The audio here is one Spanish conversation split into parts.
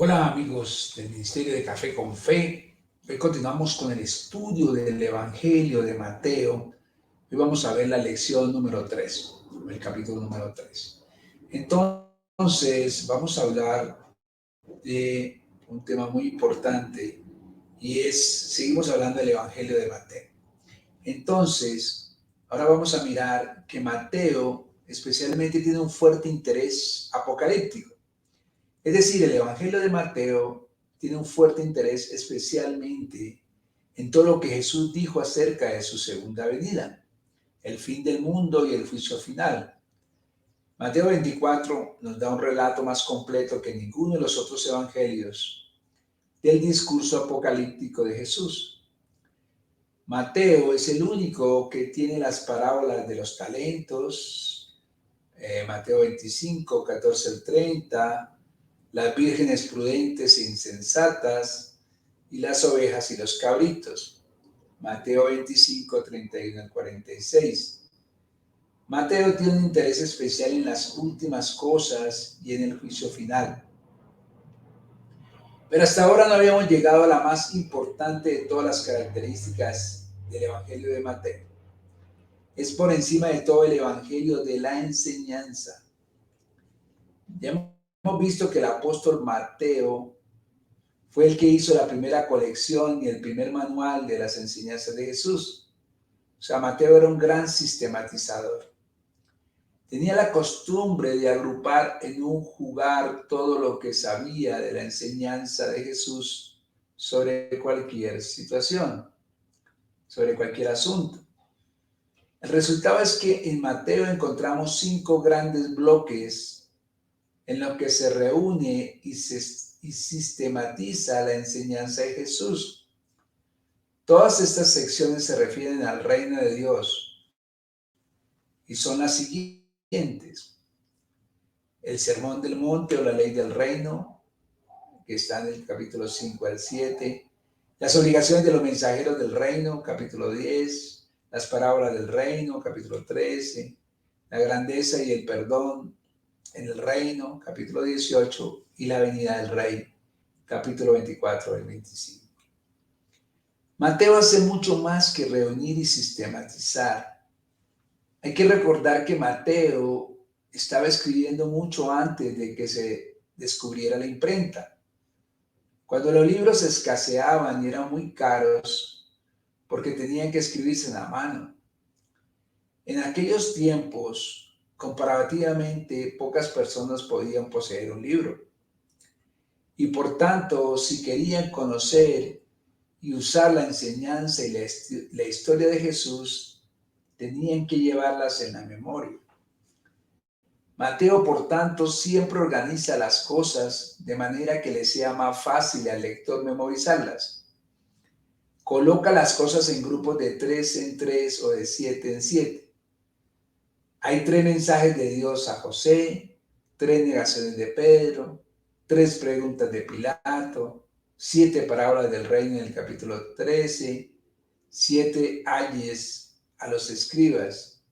Hola amigos del Ministerio de Café con Fe. Hoy continuamos con el estudio del Evangelio de Mateo. Hoy vamos a ver la lección número 3, el capítulo número 3. Entonces vamos a hablar de un tema muy importante y seguimos hablando del Evangelio de Mateo. Entonces, ahora vamos a mirar que Mateo especialmente tiene un fuerte interés apocalíptico. Es decir, el Evangelio de Mateo tiene un fuerte interés especialmente en todo lo que Jesús dijo acerca de su segunda venida, el fin del mundo y el juicio final. Mateo 24 nos da un relato más completo que ninguno de los otros evangelios del discurso apocalíptico de Jesús. Mateo es el único que tiene las parábolas de los talentos, Mateo 25, 14 al 30, las vírgenes prudentes e insensatas y las ovejas y los cabritos. Mateo 25, 31 al 46. Mateo tiene un interés especial en las últimas cosas y en el juicio final. Pero hasta ahora no habíamos llegado a la más importante de todas las características del Evangelio de Mateo. Es por encima de todo el Evangelio de la enseñanza. Ya hemos visto que el apóstol Mateo fue el que hizo la primera colección y el primer manual de las enseñanzas de Jesús. O sea, Mateo era un gran sistematizador. Tenía la costumbre de agrupar en un jugar todo lo que sabía de la enseñanza de Jesús sobre cualquier situación, sobre cualquier asunto. El resultado es que en Mateo encontramos 5 grandes bloques en los que se reúne y sistematiza la enseñanza de Jesús. Todas estas secciones se refieren al reino de Dios y son las siguientes. El sermón del monte o la ley del reino, que está en el capítulo 5 al 7. Las obligaciones de los mensajeros del reino, capítulo 10. Las parábolas del reino, capítulo 13. La grandeza y el perdón en el reino, capítulo 18. Y la venida del rey, capítulo 24 al 25. Mateo hace mucho más que reunir y sistematizar. Hay que recordar que Mateo estaba escribiendo mucho antes de que se descubriera la imprenta. Cuando los libros escaseaban y eran muy caros porque tenían que escribirse en la mano. En aquellos tiempos, comparativamente, pocas personas podían poseer un libro. Y por tanto, si querían conocer y usar la enseñanza y la historia de Jesús, tenían que llevarlas en la memoria. Mateo, por tanto, siempre organiza las cosas de manera que le sea más fácil al lector memorizarlas. Coloca las cosas en grupos de 3 en 3 o de 7 en 7. Hay 3 mensajes de Dios a José, 3 negaciones de Pedro, 3 preguntas de Pilato, 7 parábolas del reino en el capítulo 13, 7 ayes a los escribas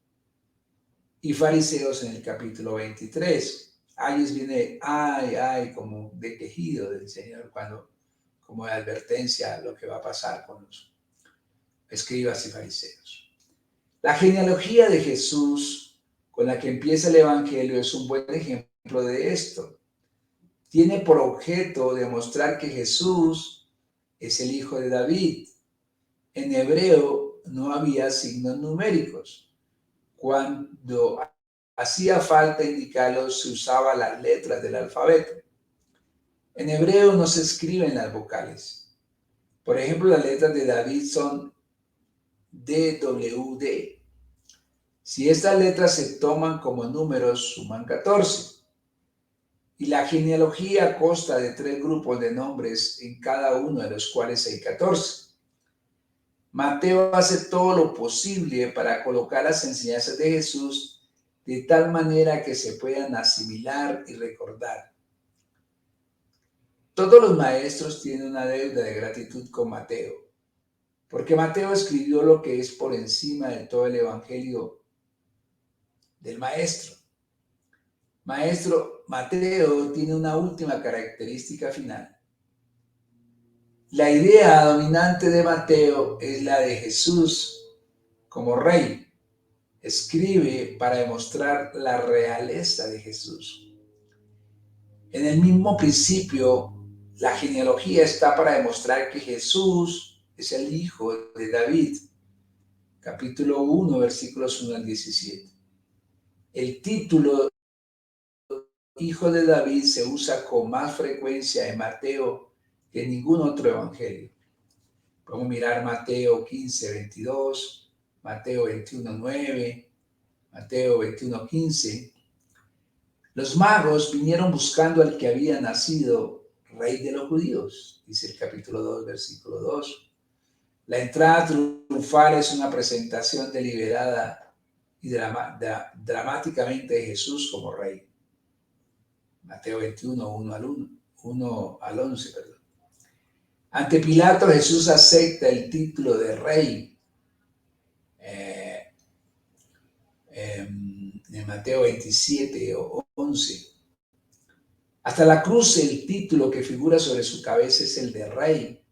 y fariseos en el capítulo 23. Ayes viene ay, como de quejido del Señor, como de advertencia a lo que va a pasar con los escribas y fariseos. La genealogía de Jesús con la que empieza el Evangelio es un buen ejemplo de esto. Tiene por objeto demostrar que Jesús es el hijo de David. En hebreo no había signos numéricos. Cuando hacía falta indicarlos, se usaban las letras del alfabeto. En hebreo no se escriben las vocales. Por ejemplo, las letras de David son DWD. Si estas letras se toman como números, suman 14. Y la genealogía consta de 3 grupos de nombres, en cada uno de los cuales hay 14. Mateo hace todo lo posible para colocar las enseñanzas de Jesús de tal manera que se puedan asimilar y recordar. Todos los maestros tienen una deuda de gratitud con Mateo, porque Mateo escribió lo que es por encima de todo el evangelio del maestro. Maestro, Mateo tiene una última característica final. La idea dominante de Mateo es la de Jesús como rey. Escribe para demostrar la realeza de Jesús. En el mismo principio, la genealogía está para demostrar que Jesús es el hijo de David. Capítulo 1, versículos 1 al 17. El título hijo de David se usa con más frecuencia en Mateo que en ningún otro evangelio. Podemos mirar Mateo 15, 22, Mateo 21, 9, Mateo 21, 15. Los magos vinieron buscando al que había nacido rey de los judíos, dice el capítulo 2, versículo 2. La entrada triunfal es una presentación deliberada y dramáticamente de Jesús como rey. Mateo 21, 1 al 11. Perdón. Ante Pilato, Jesús acepta el título de rey. En Mateo 27, 11. Hasta la cruz, el título que figura sobre su cabeza es el de rey,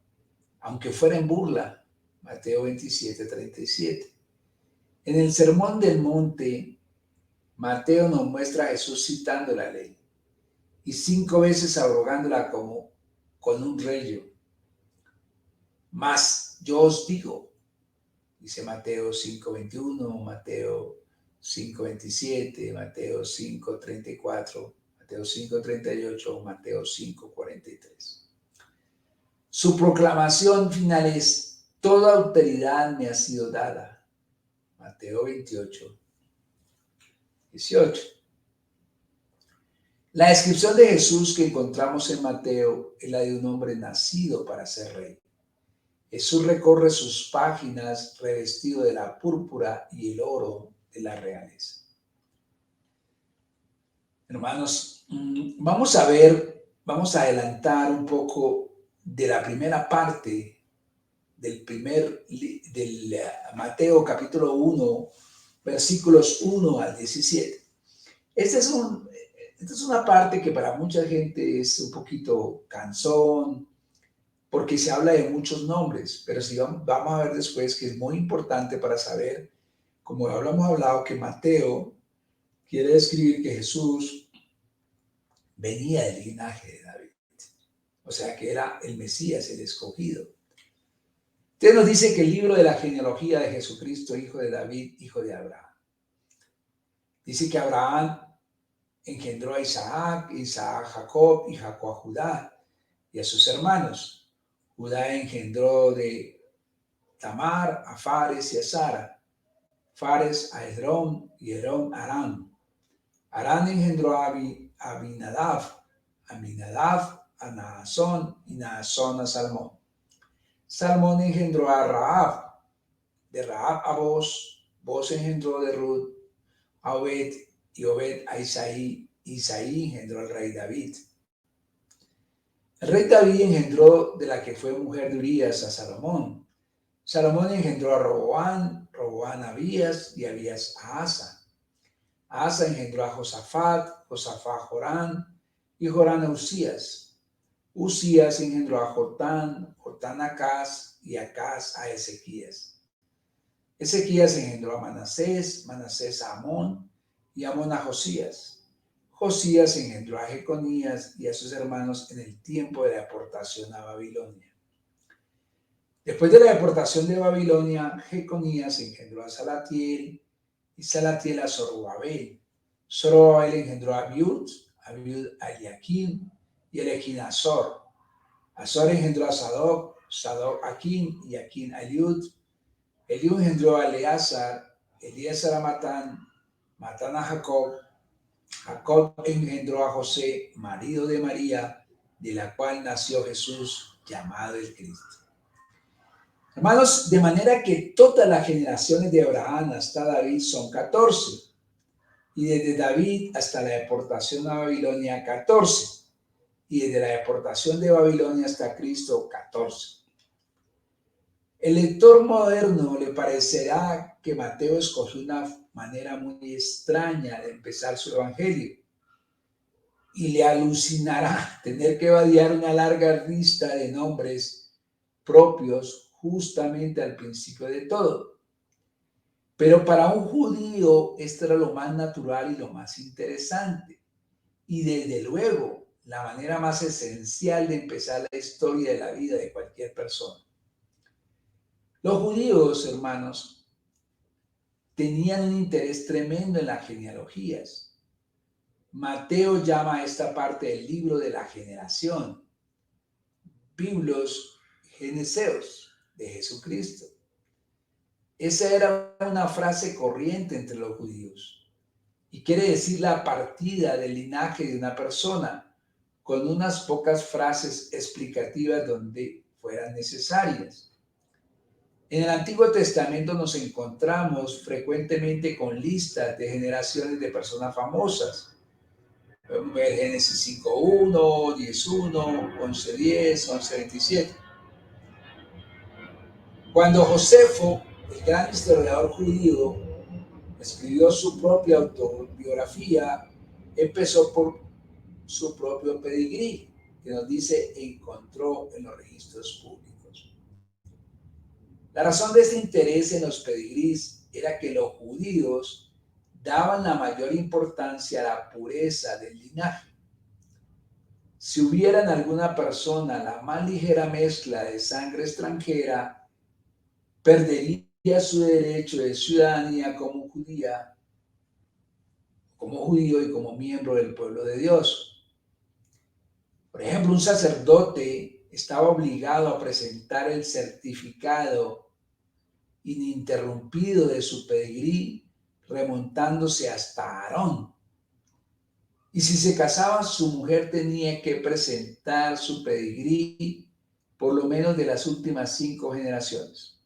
aunque fuera en burla. Mateo 27, 37. En el Sermón del Monte, Mateo nos muestra a Jesús citando la ley y 5 veces abrogándola como con un rayo. Mas yo os digo, dice Mateo 5:21, Mateo 5:27, Mateo 5:34, Mateo 5:38, Mateo 5:43. Su proclamación final es: toda autoridad me ha sido dada. Mateo 28, 18. La descripción de Jesús que encontramos en Mateo es la de un hombre nacido para ser rey. Jesús recorre sus páginas revestido de la púrpura y el oro de la realeza. Hermanos, vamos a adelantar un poco de la primera parte del Mateo capítulo 1, versículos 1 al 17. Esta es una parte que para mucha gente es un poquito cansón, porque se habla de muchos nombres, pero sí vamos a ver después que es muy importante para saber, como hemos hablado, que Mateo quiere describir que Jesús venía del linaje de David, o sea que era el Mesías, el escogido. Entonces nos dice que el libro de la genealogía de Jesucristo, hijo de David, hijo de Abraham. Dice que Abraham engendró a Isaac, Isaac a Jacob y Jacob a Judá y a sus hermanos. Judá engendró de Tamar a Fares y a Sara, Fares a Esdrón y Esdrón a Aram. Aram engendró a Aminadab, Aminadab a Naasón y Naasón a Salmón. Salmón engendró a Rahab, de Rahab a Boz, Boz engendró de Ruth a Obed y Obed a Isaí, Isaí engendró al rey David. El rey David engendró de la que fue mujer de Urías a Salomón. Salomón engendró a Roboán, Roboán a Abías y Abías a Asa. Asa engendró a Josafat, Josafat a Jorán y Jorán a Usías. Usías engendró a Jotán, Jotán a Acaz y Acaz a Ezequías. Ezequías engendró a Manasés, Manasés a Amón y Amón a Josías. Josías engendró a Jeconías y a sus hermanos en el tiempo de la deportación a Babilonia. Después de la deportación de Babilonia, Jeconías engendró a Salatiel y Salatiel a Zorobabel. Zorobabel engendró a Abiud a Eliakim y Eliakim a Azor. Azor engendró a Sadoc, Sadoc a Akim y Akim a Eliud. Eliud engendró a Eleazar, Eleazar a Matán, Matán a Jacob. Jacob engendró a José, marido de María, de la cual nació Jesús, llamado el Cristo. Hermanos, de manera que todas las generaciones de Abraham hasta David son 14, y desde David hasta la deportación a Babilonia 14, y desde la deportación de Babilonia hasta Cristo 14. El lector moderno le parecerá que Mateo escogió una manera muy extraña de empezar su evangelio. y le alucinará tener que vadear una larga lista de nombres propios justamente al principio de todo. Pero para un judío esto era lo más natural y lo más interesante. Y desde luego, la manera más esencial de empezar la historia de la vida de cualquier persona. Los judíos, hermanos, tenían un interés tremendo en las genealogías. Mateo llama a esta parte del libro de la generación, Biblos Geneseos, de Jesucristo. Esa era una frase corriente entre los judíos y quiere decir la partida del linaje de una persona con unas pocas frases explicativas donde fueran necesarias. En el Antiguo Testamento nos encontramos frecuentemente con listas de generaciones de personas famosas. Podemos ver Génesis 5.1, 10.1, 11.10, 11.27. Cuando Josefo, el gran historiador judío, escribió su propia autobiografía, empezó por su propio pedigrí, que nos dice encontró en los registros públicos. La razón de este interés en los pedigrís era que los judíos daban la mayor importancia a la pureza del linaje. Si hubiera en alguna persona la más ligera mezcla de sangre extranjera, perdería su derecho de ciudadanía como judía, como judío y como miembro del pueblo de Dios. Por ejemplo, un sacerdote estaba obligado a presentar el certificado ininterrumpido de su pedigrí, remontándose hasta Aarón. Y si se casaba, su mujer tenía que presentar su pedigrí por lo menos de las últimas 5 generaciones.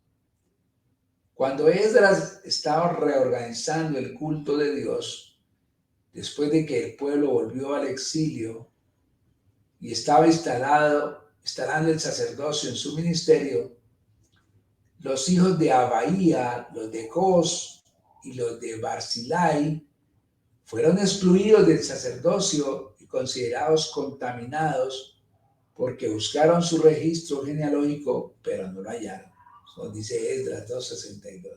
Cuando Esdras estaba reorganizando el culto de Dios, después de que el pueblo volvió al exilio y estaba instalando el sacerdocio en su ministerio, los hijos de Abaía, los de Cos y los de Barzilai fueron excluidos del sacerdocio y considerados contaminados porque buscaron su registro genealógico, pero no lo hallaron. Nos dice Esdras 2.62.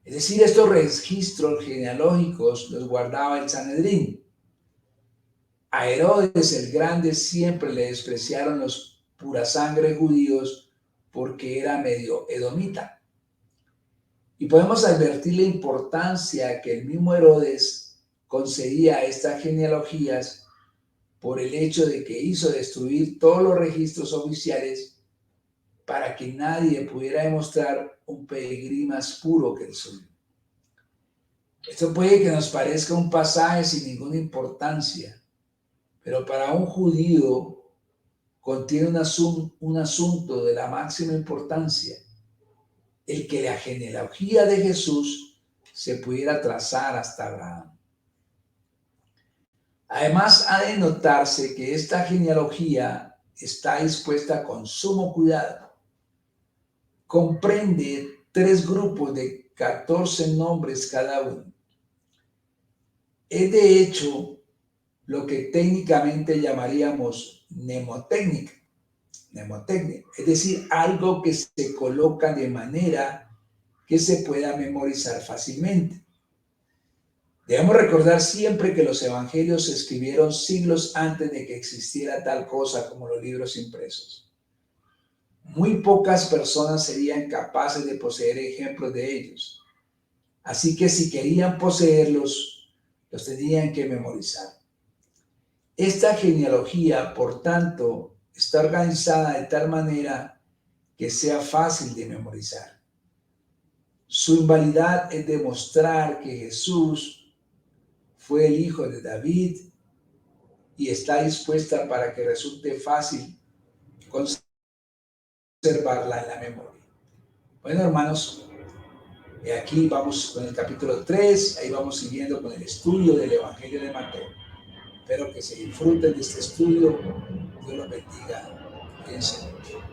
Es decir, estos registros genealógicos los guardaba el Sanedrín. A Herodes el Grande siempre le despreciaron los purasangre judíos porque era medio edomita. Y podemos advertir la importancia que el mismo Herodes concedía a estas genealogías por el hecho de que hizo destruir todos los registros oficiales para que nadie pudiera demostrar un pedigrí más puro que el suyo. Esto puede que nos parezca un pasaje sin ninguna importancia, pero para un judío contiene un asunto de la máxima importancia, el que la genealogía de Jesús se pudiera trazar hasta Abraham. Además, ha de notarse que esta genealogía está dispuesta con sumo cuidado. Comprende 3 grupos de 14 nombres cada uno. Es de hecho lo que técnicamente llamaríamos mnemotécnica, es decir, algo que se coloca de manera que se pueda memorizar fácilmente. Debemos recordar siempre que los evangelios se escribieron siglos antes de que existiera tal cosa como los libros impresos. Muy pocas personas serían capaces de poseer ejemplos de ellos. Así que si querían poseerlos, los tenían que memorizar. Esta genealogía, por tanto, está organizada de tal manera que sea fácil de memorizar. Su invalidad es demostrar que Jesús fue el hijo de David y está dispuesta para que resulte fácil conservarla en la memoria. Bueno, hermanos, aquí vamos con el capítulo 3, ahí vamos siguiendo con el estudio del Evangelio de Mateo. Espero que se disfruten de este estudio. Dios los bendiga. Cuídense mucho.